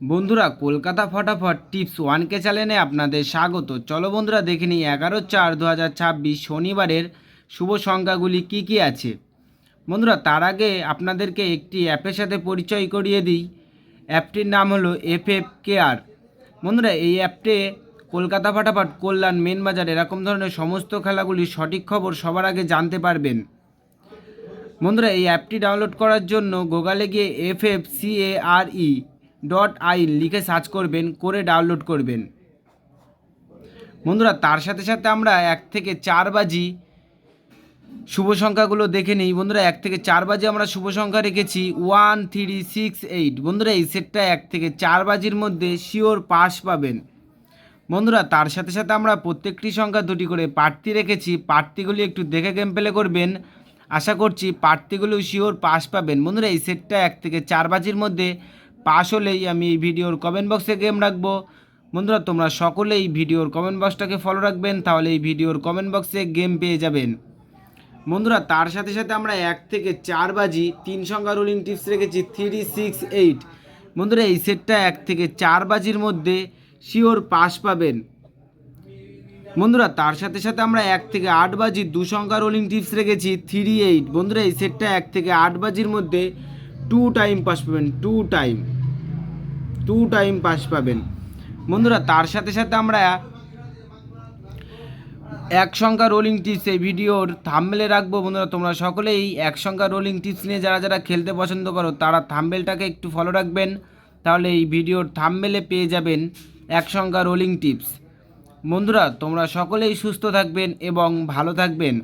বন্ধুরা, কলকাতা ফটাফট tips 1K চ্যানেলে আপনাদের স্বাগত। চলো বন্ধুরা, দেখে নিই 11/4/2026 শনিবারের শুভ সংখ্যাগুলি কি কি আছে। বন্ধুরা, তার আগে আপনাদেরকে একটি অ্যাপের সাথে পরিচয় করিয়ে দিই। অ্যাপটির নাম হলো FFKR। বন্ধুরা, এই অ্যাপটে কলকাতা ফটাফট, কল্যাণ, মেন বাজার এরকম ধরনের সমস্ত খেলাগুলির সঠিক খবর সবার আগে জানতে পারবেন। বন্ধুরা, এই অ্যাপটি ডাউনলোড করার জন্য গুগলে গিয়ে FFCARE.in লিখে সার্চ করবেন, করে ডাউনলোড করবেন। বন্ধুরা, তার সাথে সাথে আমরা 1 থেকে 4 বাজি শুভ সংখ্যাগুলো দেখে নিই। বন্ধুরা, 1 থেকে 4 বাজে আমরা শুভ সংখ্যা রেখেছি 1368। বন্ধুরা, এই সেটটা 1 থেকে 4 বাজির মধ্যে শিওর পাস পাবেন। বন্ধুরা, তার সাথে সাথে আমরা প্রত্যেকটি সংখ্যা দুটি করে প্রার্থী রেখেছি। প্রার্থীগুলি একটু দেখে গেম প্লে করবেন। আশা করছি প্রার্থীগুলো শিওর পাস পাবেন। বন্ধুরা, এই সেটটা 1 থেকে 4 বাজির মধ্যে পাস হলেই আমি এই ভিডিওর কমেন্ট বক্সে গেম রাখবো। বন্ধুরা, তোমরা সকলেই ভিডিওর কমেন্ট বক্সটাকে ফলো রাখবেন, তাহলে এই ভিডিওর কমেন্ট বক্সে গেম পেয়ে যাবেন। বন্ধুরা, তার সাথে সাথে আমরা 1 থেকে 4 বাজি 3 সংখ্যা রুলিং টিপস রেখেছি 368। বন্ধুরা, এই সেটটা 1 থেকে 4 বাজির মধ্যে শিওর পাস পাবেন। বন্ধুরা, তার সাথে সাথে আমরা 1 থেকে 8 বাজি 2 সংখ্যা রোলিং টিপস রেখেছি 38। বন্ধুরা, এই সেটটা 1 থেকে 8 বাজির মধ্যে 2 টাইম পাস পাবেন, 2 টাইম পাস পাবেন। বন্ধুরা, তার সাথে সাথে আমরা 1 সংখ্যা রোলিং টিপস এই ভিডিওর থাম্বনেলে রাখবো। বন্ধুরা, তোমরা সকলেই 1 সংখ্যা রোলিং টিপস নিয়ে যারা যারা খেলতে পছন্দ করো তারা থাম্বনেলটাকে একটু ফলো রাখবেন, তাহলে এই ভিডিওর থাম্বনেলে পেয়ে যাবেন 1 সংখ্যা রোলিং টিপস। বন্ধুরা, তোমরা সকলেই সুস্থ থাকবেন এবং ভালো থাকবেন।